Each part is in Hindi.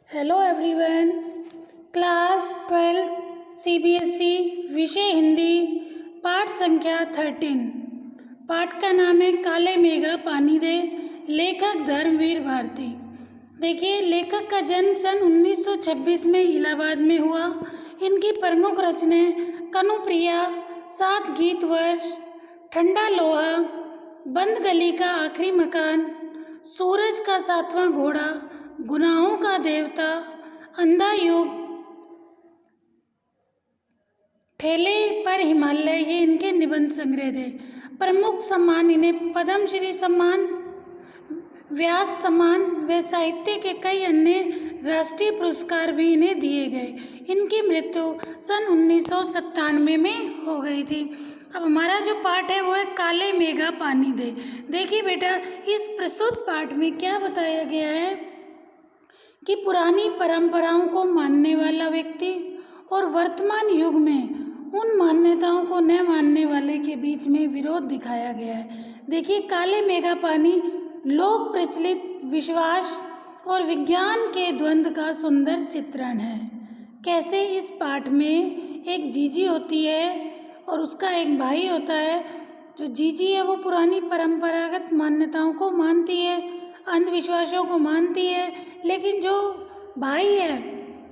Hello everyone. क्लास 12 सीबीएसई विषय हिंदी पाठ संख्या 13। पाठ का नाम है काले मेघा पानी दे। लेखक धर्मवीर भारती। देखिए, लेखक का जन्म सन 1926 में इलाहाबाद में हुआ। इनकी प्रमुख रचनाएं कनुप्रिया, 7 गीत वर्ष, ठंडा लोहा, बंद गली का आखिरी मकान, सूरज का 7वां घोड़ा, गुनाहों का देवता, अंधा युग, ठेले पर हिमालय, ये इनके निबंध संग्रह थे। प्रमुख सम्मान इन्हें पद्मश्री सम्मान, व्यास सम्मान व साहित्य के कई अन्य राष्ट्रीय पुरस्कार भी इन्हें दिए गए। इनकी मृत्यु सन 1997 में हो गई थी। अब हमारा जो पाठ है वो है काले मेघा पानी दे। देखिए बेटा, इस प्रस्तुत पाठ में क्या बताया गया है कि पुरानी परंपराओं को मानने वाला व्यक्ति और वर्तमान युग में उन मान्यताओं को न मानने वाले के बीच में विरोध दिखाया गया है। देखिए, काले मेघा पानी लोक प्रचलित विश्वास और विज्ञान के द्वंद्व का सुंदर चित्रण है। कैसे इस पाठ में एक जीजी होती है और उसका एक भाई होता है। जो जीजी है वो पुरानी परंपरागत मान्यताओं को मानती है, अंधविश्वासों को मानती है, लेकिन जो भाई है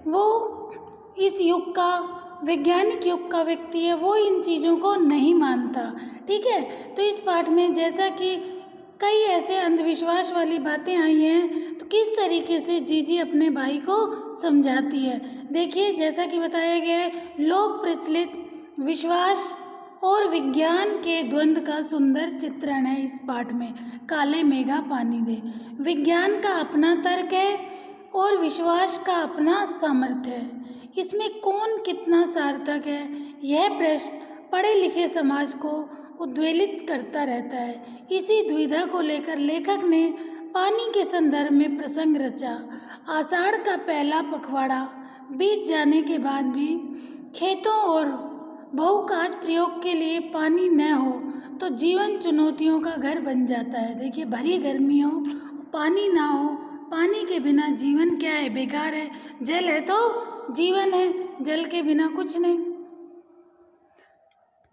वो इस युग का, वैज्ञानिक युग का व्यक्ति है, वो इन चीज़ों को नहीं मानता। ठीक है, तो इस पाठ में जैसा कि कई ऐसे अंधविश्वास वाली बातें आई हैं, तो किस तरीके से जीजी अपने भाई को समझाती है। देखिए, जैसा कि बताया गया है, लोक प्रचलित विश्वास और विज्ञान के द्वंद्व का सुंदर चित्रण है इस पाठ में। काले मेघा पानी दे। विज्ञान का अपना तर्क है और विश्वास का अपना सामर्थ्य है। इसमें कौन कितना सार्थक है, यह प्रश्न पढ़े लिखे समाज को उद्वेलित करता रहता है। इसी दुविधा को लेकर लेखक ने पानी के संदर्भ में प्रसंग रचा। आषाढ़ का पहला पखवाड़ा बीत जाने के बाद भी खेतों और बहुकाज प्रयोग के लिए पानी न हो तो जीवन चुनौतियों का घर बन जाता है। देखिए, भरी गर्मी हो, पानी ना हो, पानी के बिना जीवन क्या है, बेकार है। जल है तो जीवन है, जल के बिना कुछ नहीं।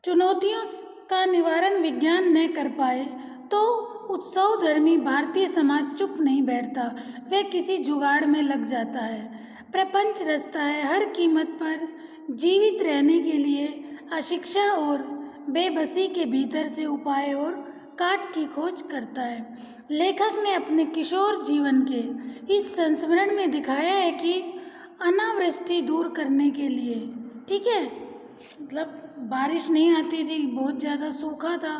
चुनौतियों का निवारण विज्ञान न कर पाए तो उत्सव धर्मी भारतीय समाज चुप नहीं बैठता, वह किसी जुगाड़ में लग जाता है। प्रपंच रचता है, हर कीमत पर जीवित रहने के लिए अशिक्षा और बेबसी के भीतर से उपाय और काट की खोज करता है। लेखक ने अपने किशोर जीवन के इस संस्मरण में दिखाया है कि अनावृष्टि दूर करने के लिए, ठीक है, मतलब बारिश नहीं आती थी, बहुत ज़्यादा सूखा था,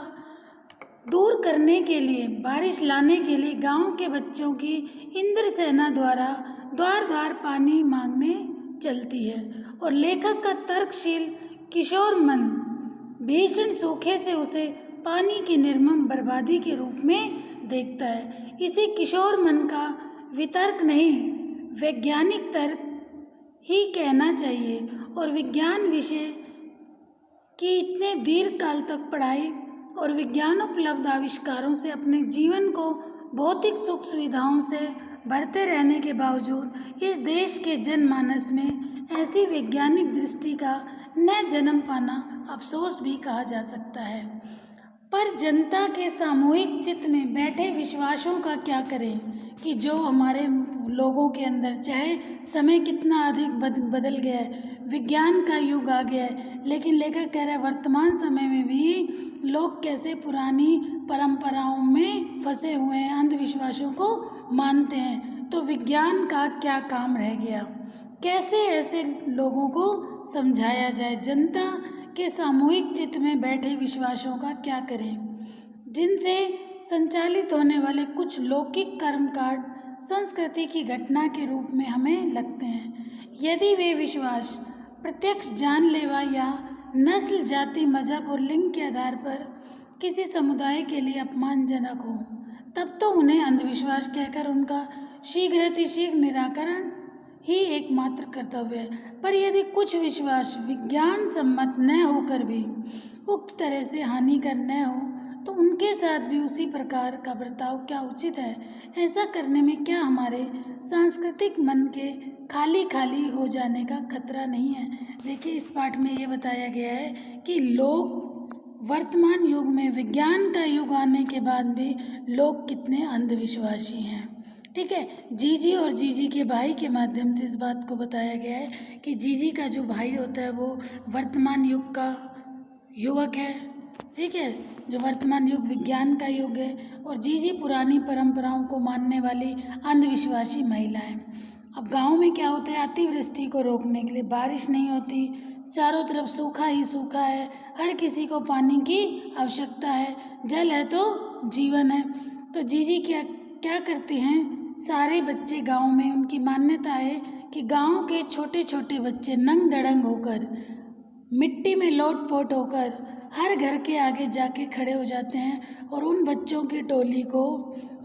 दूर करने के लिए, बारिश लाने के लिए गांव के बच्चों की इंद्र सेना द्वारा द्वार द्वार पानी मांगने चलती है। और लेखक का तर्कशील किशोर मन भीषण सूखे से उसे पानी की निर्मम बर्बादी के रूप में देखता है। इसे किशोर मन का वितर्क नहीं, वैज्ञानिक तर्क ही कहना चाहिए। और विज्ञान विषय की इतने दीर्घ काल तक पढ़ाई और विज्ञान उपलब्ध आविष्कारों से अपने जीवन को भौतिक सुख सुविधाओं से भरते रहने के बावजूद इस देश के जनमानस में ऐसी वैज्ञानिक दृष्टि का न जन्म पाना अफसोस भी कहा जा सकता है। पर जनता के सामूहिक चित्त में बैठे विश्वासों का क्या करें कि जो हमारे लोगों के अंदर, चाहे समय कितना अधिक बदल गया है, विज्ञान का युग आ गया है, लेकिन लेखक कह रहा है वर्तमान समय में भी लोग कैसे पुरानी परंपराओं में फंसे हुए हैं, अंधविश्वासों को मानते हैं। तो विज्ञान का क्या काम रह गया, कैसे ऐसे लोगों को समझाया जाए। जनता के सामूहिक चित्त में बैठे विश्वासों का क्या करें, जिनसे संचालित होने वाले कुछ लौकिक कर्मकांड संस्कृति की घटना के रूप में हमें लगते हैं। यदि वे विश्वास प्रत्यक्ष जानलेवा या नस्ल, जाति, मजहब और लिंग के आधार पर किसी समुदाय के लिए अपमानजनक हो, तब तो उन्हें अंधविश्वास कहकर उनका शीघ्रातिशीघ्र निराकरण ही एकमात्र कर्तव्य है। पर यदि कुछ विश्वास विज्ञान सम्मत न होकर भी उक्त तरह से हानिकर न हो तो उनके साथ भी उसी प्रकार का बर्ताव क्या उचित है? ऐसा करने में क्या हमारे सांस्कृतिक मन के खाली खाली हो जाने का खतरा नहीं है। देखिए इस पाठ में ये बताया गया है कि लोग वर्तमान युग में विज्ञान का युग आने के बाद भी लोग कितने अंधविश्वासी हैं। ठीक है, जीजी और जीजी के भाई के माध्यम से इस बात को बताया गया है कि जीजी का जो भाई होता है वो वर्तमान युग का युवक है। ठीक है, जो वर्तमान युग विज्ञान का युग है, और जीजी पुरानी परंपराओं को मानने वाली अंधविश्वासी महिला है। अब गांव में क्या होता है, अतिवृष्टि को रोकने के लिए बारिश नहीं होती, चारों तरफ सूखा ही सूखा है, हर किसी को पानी की आवश्यकता है, जल है तो जीवन है। तो जीजी क्या क्या करते हैं, सारे बच्चे गांव में, उनकी मान्यता है कि गांव के छोटे छोटे बच्चे नंग दड़ंग होकर, मिट्टी में लोट पोट होकर हर घर के आगे जाके खड़े हो जाते हैं, और उन बच्चों की टोली को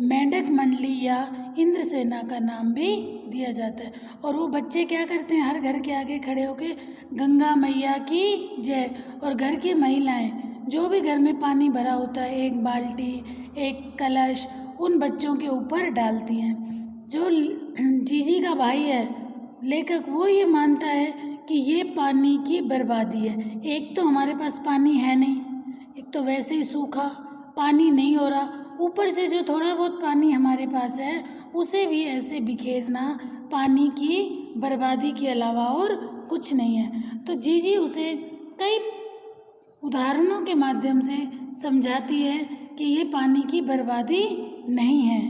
मेंढक मंडली या इंद्रसेना का नाम भी दिया जाता है। और वो बच्चे क्या करते हैं, हर घर के आगे खड़े होके गंगा मैया की जय, और घर की महिलाएं जो भी घर में पानी भरा होता है, एक बाल्टी एक कलश, उन बच्चों के ऊपर डालती हैं। जो जीजी का भाई है लेखक, वो ये मानता है कि ये पानी की बर्बादी है। एक तो हमारे पास पानी है नहीं, एक तो वैसे ही सूखा पानी नहीं हो रहा, ऊपर से जो थोड़ा बहुत पानी हमारे पास है उसे भी ऐसे बिखेरना पानी की बर्बादी के अलावा और कुछ नहीं है। तो जीजी उसे कई उदाहरणों के माध्यम से समझाती है कि ये पानी की बर्बादी नहीं है।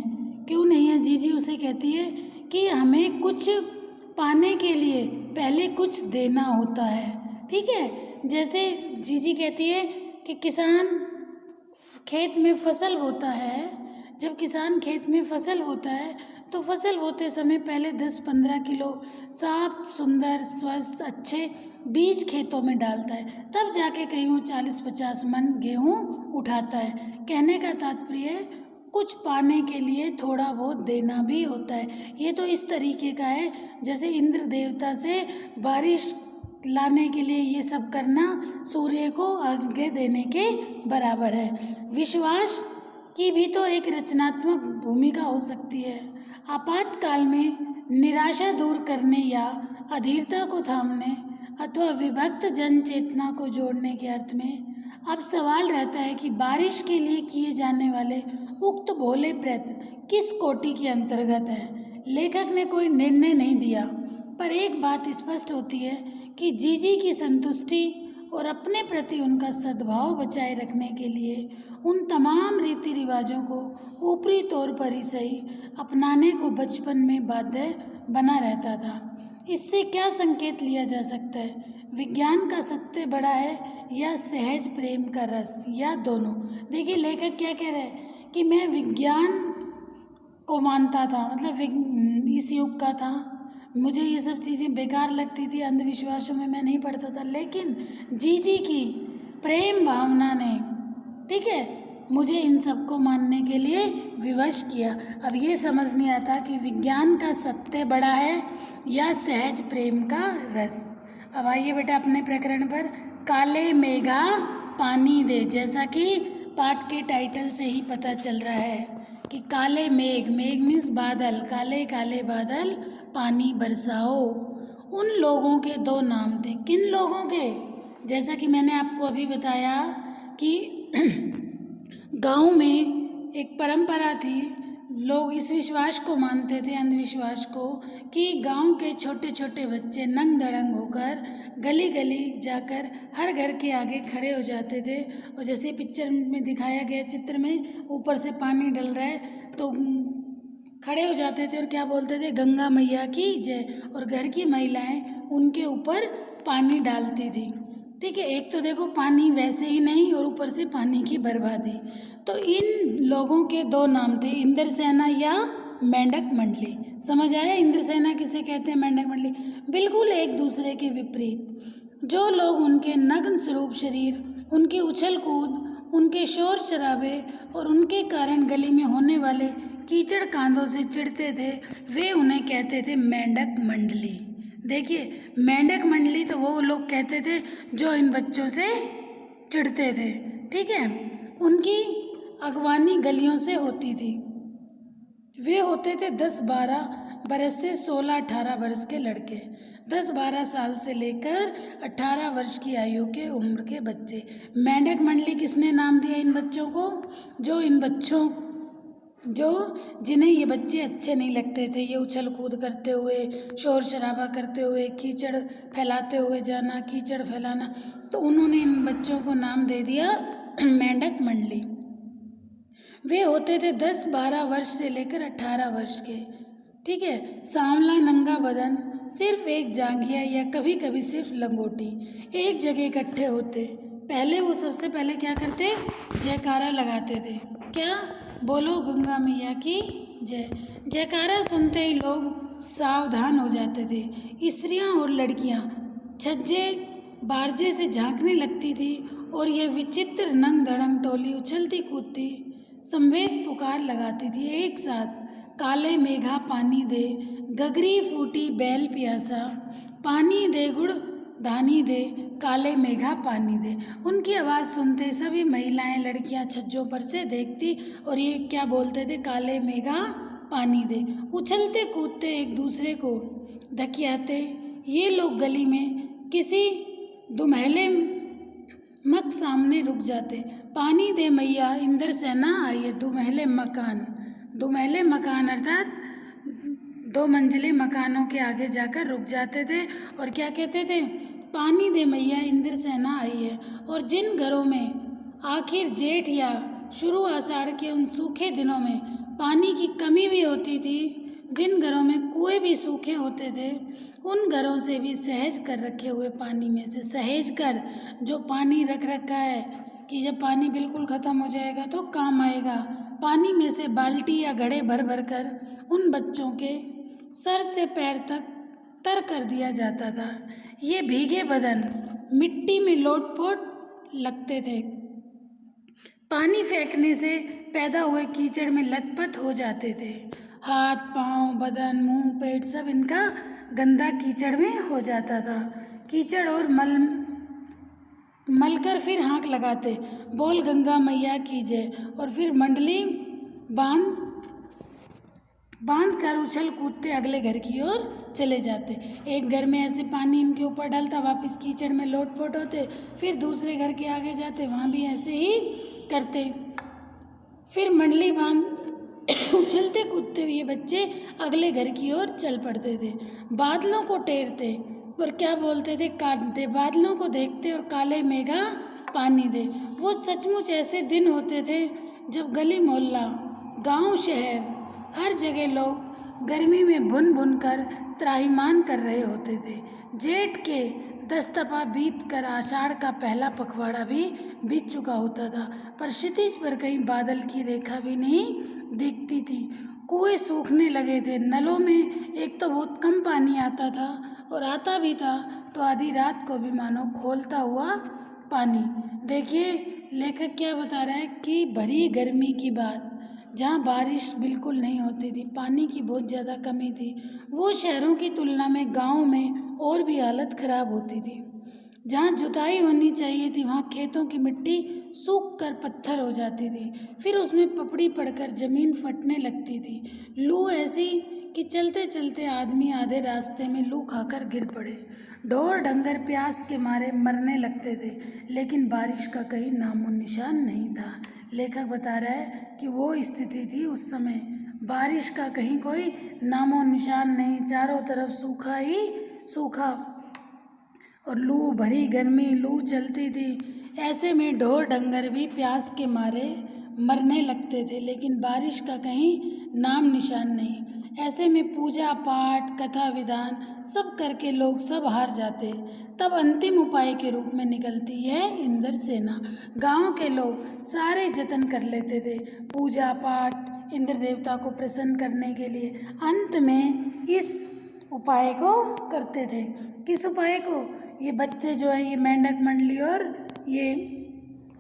क्यों नहीं है, जीजी उसे कहती है कि हमें कुछ पाने के लिए पहले कुछ देना होता है। ठीक है, जैसे जीजी कहती है कि किसान खेत में फसल बोता है, जब किसान खेत में फसल बोता है तो फसल बोते समय पहले 10-15 किलो साफ सुंदर स्वस्थ अच्छे बीज खेतों में डालता है, तब जाके कहीं वो 40-50 मन गेहूँ उठाता है। कहने का तात्पर्य है कुछ पाने के लिए थोड़ा बहुत देना भी होता है। ये तो इस तरीके का है जैसे इंद्र देवता से बारिश लाने के लिए ये सब करना सूर्य को अर्घ्य देने के बराबर है। विश्वास की भी तो एक रचनात्मक भूमिका हो सकती है। आपातकाल में निराशा दूर करने या अधीरता को थामने अथवा विभक्त जन चेतना को जोड़ने के अर्थ में अब सवाल रहता है कि बारिश के लिए किए जाने वाले उक्त भोले प्रयत्न किस कोटि के अंतर्गत है। लेखक ने कोई निर्णय नहीं दिया, पर एक बात स्पष्ट होती है कि जीजी की संतुष्टि और अपने प्रति उनका सद्भाव बचाए रखने के लिए उन तमाम रीति रिवाजों को ऊपरी तौर पर ही सही अपनाने को बचपन में बाध्य बना रहता था। इससे क्या संकेत लिया जा सकता है, विज्ञान का सत्य बड़ा है या सहज प्रेम का रस, या दोनों। देखिए लेखक क्या कह रहे हैं कि मैं विज्ञान को मानता था, मतलब इस युग का था, मुझे ये सब चीज़ें बेकार लगती थी, अंधविश्वासों में मैं नहीं पढ़ता था, लेकिन जीजी की प्रेम भावना ने, ठीक है, मुझे इन सबको मानने के लिए विवश किया। अब ये समझ नहीं आता कि विज्ञान का सत्य बड़ा है या सहज प्रेम का रस। अब आइए बेटा अपने प्रकरण पर। काले मेघा पानी दे, जैसा कि पाठ के टाइटल से ही पता चल रहा है कि काले मेघ, मेघ मीन्स बादल, काले काले बादल पानी बरसाओ। उन लोगों के दो नाम थे, किन लोगों के, जैसा कि मैंने आपको अभी बताया कि गांव में एक परंपरा थी, लोग इस विश्वास को मानते थे, अंधविश्वास को, कि गांव के छोटे छोटे बच्चे नंग दड़ंग होकर गली गली जाकर हर घर के आगे खड़े हो जाते थे, और जैसे पिक्चर में दिखाया गया चित्र में ऊपर से पानी डल रहा है तो खड़े हो जाते थे और क्या बोलते थे, गंगा मैया की जय, और घर की महिलाएं उनके ऊपर पानी डालती थी। ठीक है, एक तो देखो पानी वैसे ही नहीं और ऊपर से पानी की बर्बादी। तो इन लोगों के दो नाम थे, इंद्रसेना या मेंढक मंडली। समझ आया इंद्रसेना किसे कहते हैं, मेंढक मंडली, बिल्कुल एक दूसरे के विपरीत। जो लोग उनके नग्न स्वरूप शरीर, उनके उछल कूद, उनके शोर शराबे और उनके कारण गली में होने वाले कीचड़ कांदों से चिढ़ते थे, वे उन्हें कहते थे मेंढक मंडली। देखिए मेंढक मंडली तो वो लोग कहते थे जो इन बच्चों से चिढ़ते थे। ठीक है, उनकी अगवानी गलियों से होती थी, वे होते थे 10-12 बरस से 16-18 वर्ष के लड़के, 10-12 साल से लेकर 18 वर्ष की आयु के उम्र के बच्चे। मेंढक मंडली किसने नाम दिया इन बच्चों को? जिन्हें ये बच्चे अच्छे नहीं लगते थे। ये उछल कूद करते हुए, शोर शराबा करते हुए, कीचड़ फैलाते हुए जाना, कीचड़ फैलाना, तो उन्होंने इन बच्चों को नाम दे दिया मेंढक मंडली। वे होते थे 10-12 वर्ष से लेकर 18 वर्ष के। ठीक है। सांवला नंगा बदन, सिर्फ एक जांघिया या कभी कभी सिर्फ लंगोटी, एक जगह इकट्ठे होते। पहले वो सबसे पहले क्या करते? जयकारा लगाते थे। क्या? बोलो गंगा मैया की जय। जयकारा सुनते ही लोग सावधान हो जाते थे। स्त्रियां और लड़कियां छज्जे बारजे से झांकने लगती थी और यह विचित्र नंग धड़ंग टोली उछलती कूदती संवेद पुकार लगाती थी एक साथ। काले मेघा पानी दे, गगरी फूटी बैल प्यासा, पानी दे गुड़ धानी दे, काले मेघा पानी दे। उनकी आवाज़ सुनते सभी महिलाएं लड़कियां छज्जों पर से देखती और ये क्या बोलते थे? काले मेघा पानी दे। उछलते कूदते एक दूसरे को धकियाते ये लोग गली में किसी दुमहले मक सामने रुक जाते। पानी दे मैया इंद्रसेना आई है। दुमहले मकान अर्थात 2 मंजिले मकानों के आगे जाकर रुक जाते थे और क्या कहते थे? पानी दे मैया इंद्रसेना आई है। और जिन घरों में आखिर जेठ या शुरू आषाढ़ के उन सूखे दिनों में पानी की कमी भी होती थी, जिन घरों में कुएं भी सूखे होते थे, उन घरों से भी सहेज कर रखे हुए पानी में से, सहेज कर जो पानी रख रखा है कि जब पानी बिल्कुल ख़त्म हो जाएगा तो काम आएगा, पानी में से बाल्टी या घड़े भर भर कर उन बच्चों के सर से पैर तक तर कर दिया जाता था। ये भीगे बदन मिट्टी में लोटपोट लगते थे। पानी फेंकने से पैदा हुए कीचड़ में लथपथ हो जाते थे। हाथ पांव बदन मुंह पेट सब इनका गंदा कीचड़ में हो जाता था। कीचड़ और मलकर फिर हाँक लगाते, बोल गंगा मैया की जय, और फिर मंडली बांध कर उछल कूदते अगले घर की ओर चले जाते। एक घर में ऐसे पानी इनके ऊपर डालता, वापस कीचड़ में लोटपोट होते, फिर दूसरे घर के आगे जाते, वहाँ भी ऐसे ही करते। फिर मंडली बांध उछलते कूदते हुए बच्चे अगले घर की ओर चल पड़ते थे। बादलों को टेरते और क्या बोलते थे? काटते। बादलों को देखते और काले मेघा पानी दे। वो सचमुच ऐसे दिन होते थे जब गली मोहल्ला गांव शहर हर जगह लोग गर्मी में भुन भुन कर त्राहिमाम कर रहे होते थे। जेठ के 10 तपा बीत कर आषाढ़ का पहला पखवाड़ा भी बीत चुका होता था, पर क्षितिज पर कहीं बादल की रेखा भी नहीं दिखती थी। कुएं सूखने लगे थे। नलों में एक तो बहुत कम पानी आता था और आता भी था तो आधी रात को भी मानो खोलता हुआ पानी। देखिए लेखक क्या बता रहा है कि भरी गर्मी की बात, जहाँ बारिश बिल्कुल नहीं होती थी, पानी की बहुत ज़्यादा कमी थी, वो शहरों की तुलना में गाँव में और भी हालत ख़राब होती थी। जहाँ जुताई होनी चाहिए थी वहाँ खेतों की मिट्टी सूख कर पत्थर हो जाती थी, फिर उसमें पपड़ी पड़कर ज़मीन फटने लगती थी। लू ऐसी कि चलते चलते आदमी आधे रास्ते में लू खाकर गिर पड़े। ढोर डंगर प्यास के मारे मरने लगते थे, लेकिन बारिश का कहीं नामो निशान नहीं था। लेखक बता रहा है कि वो स्थिति थी उस समय, बारिश का कहीं कोई नामो निशान नहीं, चारों तरफ सूखा ही सूखा और लू भरी गर्मी, लू चलती थी। ऐसे में ढोर डंगर भी प्यास के मारे मरने लगते थे, लेकिन बारिश का कहीं नाम निशान नहीं। ऐसे में पूजा पाठ कथा विधान सब करके लोग सब हार जाते। तब अंतिम उपाय के रूप में निकलती है इंद्रसेना। गांव के लोग सारे जतन कर लेते थे पूजा पाठ इंद्र देवता को प्रसन्न करने के लिए। अंत में इस उपाय को करते थे। किस उपाय को? ये बच्चे जो है, ये मेंढक मंडली और ये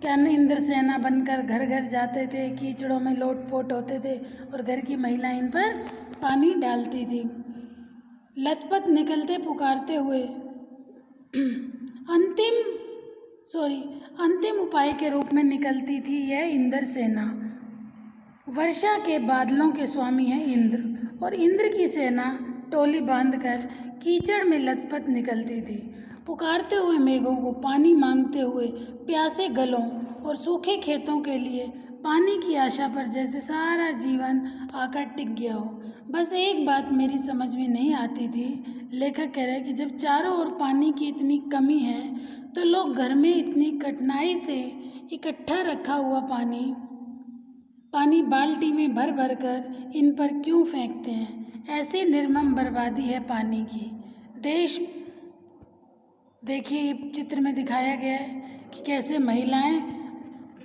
क्या इंद्रसेना बनकर घर घर जाते थे, कीचड़ों में लोटपोट होते थे और घर की महिलाएं इन पर पानी डालती थी। लथपथ निकलते पुकारते हुए अंतिम उपाय के रूप में निकलती थी यह इंद्रसेना। वर्षा के बादलों के स्वामी हैं इंद्र। और इंद्र की सेना टोली बांधकर कीचड़ में लथपथ निकलती थी। पुकारते हुए मेघों को, पानी मांगते हुए प्यासे गलों और सूखे खेतों के लिए पानी की आशा पर जैसे सारा जीवन आकर टिक गया हो। बस एक बात मेरी समझ में नहीं आती थी, लेखक कह रहे हैं कि जब चारों ओर पानी की इतनी कमी है तो लोग घर में इतनी कठिनाई से इकट्ठा रखा हुआ पानी बाल्टी में भर भर कर इन पर क्यों फेंकते हैं। ऐसी निर्मम बर्बादी है पानी की। देश देखिए, ये चित्र में दिखाया गया है कि कैसे महिलाएं,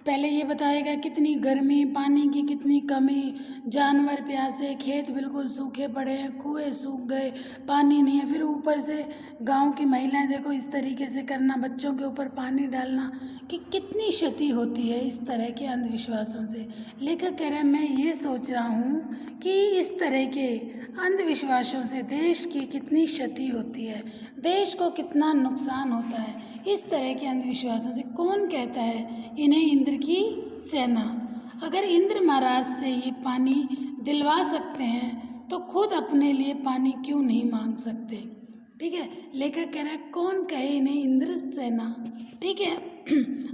पहले ये बताया गया कितनी गर्मी, पानी की कितनी कमी, जानवर प्यासे, खेत बिल्कुल सूखे पड़े हैं, कुएं सूख गए, पानी नहीं है। फिर ऊपर से गांव की महिलाएं देखो इस तरीके से करना, बच्चों के ऊपर पानी डालना, कि कितनी क्षति होती है इस तरह के अंधविश्वासों से। लेखक कह रहे हैं मैं ये सोच रहा हूँ कि इस तरह के अंधविश्वासों से देश की कितनी क्षति होती है, देश को कितना नुकसान होता है इस तरह के अंधविश्वासों से। कौन कहता है इन्हें इंद्र की सेना? अगर इंद्र महाराज से ये पानी दिलवा सकते हैं तो खुद अपने लिए पानी क्यों नहीं मांग सकते? ठीक है, लेखक कह रहा है कौन कहे इन्हें इंद्र सेना? ठीक है,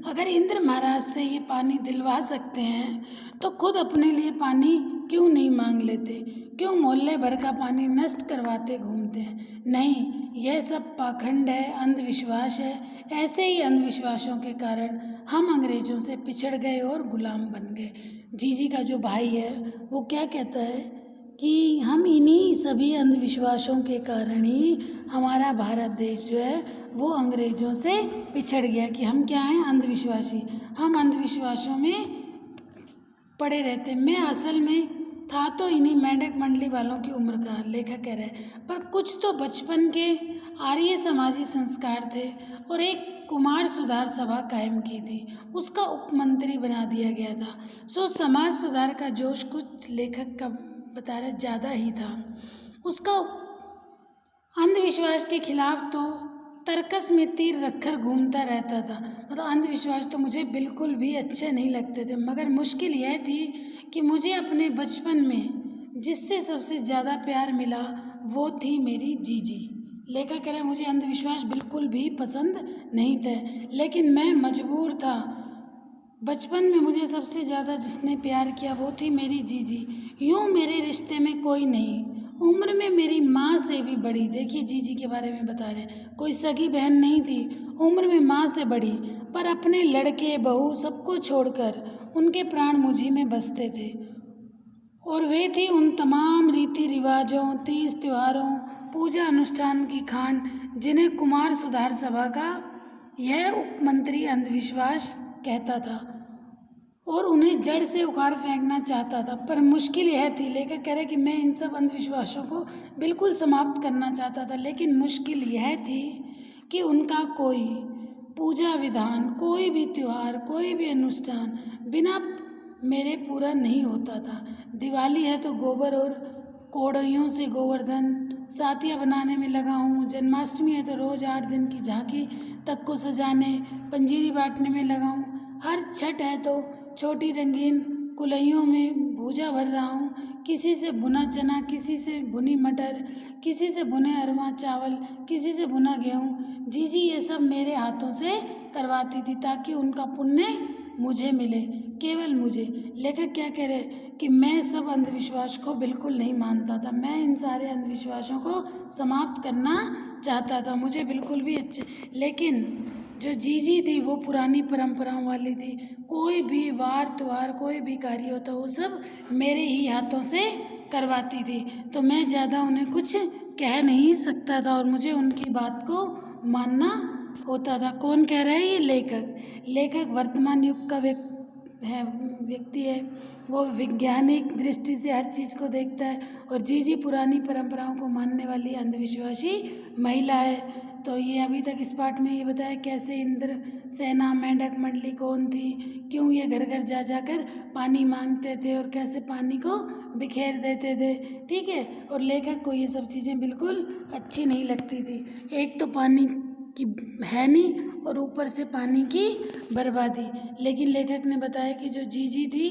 अगर इंद्र महाराज से ये पानी दिलवा सकते हैं तो खुद अपने लिए पानी क्यों नहीं मांग लेते? क्यों मोहल्ले भर का पानी नष्ट करवाते घूमते हैं? नहीं, यह सब पाखंड है, अंधविश्वास है। ऐसे ही अंधविश्वासों के कारण हम अंग्रेजों से पिछड़ गए और गुलाम बन गए। जीजी का जो भाई है वो क्या कहता है कि हम इन्हीं सभी अंधविश्वासों के कारण ही हमारा भारत देश जो है वो अंग्रेजों से पिछड़ गया, कि हम क्या हैं, अंधविश्वासी। हम अंधविश्वासों में पड़े रहते। मैं असल में था तो इन्हीं मेंढक मंडली वालों की उम्र का, लेखक कह रहे हैं, पर कुछ तो बचपन के आर्य समाजी संस्कार थे और एक कुमार सुधार सभा कायम की थी, उसका उपमंत्री बना दिया गया था। सो समाज सुधार का जोश कुछ लेखक का बता रहे ज़्यादा ही था। उसका अंधविश्वास के खिलाफ तो तर्कस में तीर रखकर घूमता रहता था। मतलब अंधविश्वास तो मुझे बिल्कुल भी अच्छे नहीं लगते थे, मगर मुश्किल यह थी कि मुझे अपने बचपन में जिससे सबसे ज़्यादा प्यार मिला वो थी मेरी जीजी। लेखक कह रहे मुझे अंधविश्वास बिल्कुल भी पसंद नहीं थे, लेकिन मैं मजबूर था। बचपन में मुझे सबसे ज़्यादा जिसने प्यार किया वो थी मेरी जीजी। यूँ मेरे रिश्ते में कोई नहीं, उम्र में मेरी माँ से भी बड़ी। देखिए जीजी के बारे में बता रहे हैं, कोई सगी बहन नहीं थी, उम्र में माँ से बड़ी, पर अपने लड़के बहू सबको छोड़कर उनके प्राण मुझी में बसते थे। और वे थी उन तमाम रीति रिवाजों, तीज त्योहारों, पूजा अनुष्ठान की खान जिन्हें कुमार सुधार सभा का यह उपमंत्री अंधविश्वास कहता था और उन्हें जड़ से उखाड़ फेंकना चाहता था। पर मुश्किल यह थी, लेखक कह रहे कि मैं इन सब अंधविश्वासों को बिल्कुल समाप्त करना चाहता था, लेकिन मुश्किल यह थी कि उनका कोई पूजा विधान, कोई भी त्यौहार, कोई भी अनुष्ठान बिना मेरे पूरा नहीं होता था। दिवाली है तो गोबर और कोड़ियों से गोवर्धन साथियाँ बनाने में लगा हूँ। जन्माष्टमी है तो रोज़ 8 दिन की झांकी तक को सजाने, पंजीरी बांटने में लगा हूँ। हर छठ है तो छोटी रंगीन कुल्हियों में भूजा भर रहा हूँ। किसी से भुना चना, किसी से भुनी मटर, किसी से भुने अरवा चावल, किसी से भुना गेहूँ। जीजी ये सब मेरे हाथों से करवाती थी ताकि उनका पुण्य मुझे मिले, केवल मुझे। लेखक क्या कह रहे कि मैं सब अंधविश्वास को बिल्कुल नहीं मानता था, मैं इन सारे अंधविश्वासों को समाप्त करना चाहता था, मुझे बिल्कुल भी अच्छे। लेकिन जो जीजी थी वो पुरानी परंपराओं वाली थी, कोई भी वार त्योहार, कोई भी कार्य होता वो सब मेरे ही हाथों से करवाती थी, तो मैं ज़्यादा उन्हें कुछ कह नहीं सकता था और मुझे उनकी बात को मानना होता था। कौन कह रहा है? ये लेखक वर्तमान युग का व्यक्ति है, वो वैज्ञानिक दृष्टि से हर चीज़ को देखता है और जीजी पुरानी परंपराओं को मानने वाली अंधविश्वासी महिला है। तो ये अभी तक इस पाठ में ये बताया कैसे इंद्र सेना मेंढक मंडली कौन थी, क्यों ये घर घर जा जाकर पानी मांगते थे और कैसे पानी को बिखेर देते थे। ठीक है, और लेखक को ये सब चीज़ें बिल्कुल अच्छी नहीं लगती थी। एक तो पानी की है नहीं और ऊपर से पानी की बर्बादी। लेकिन लेखक ने बताया कि जो जीजी थी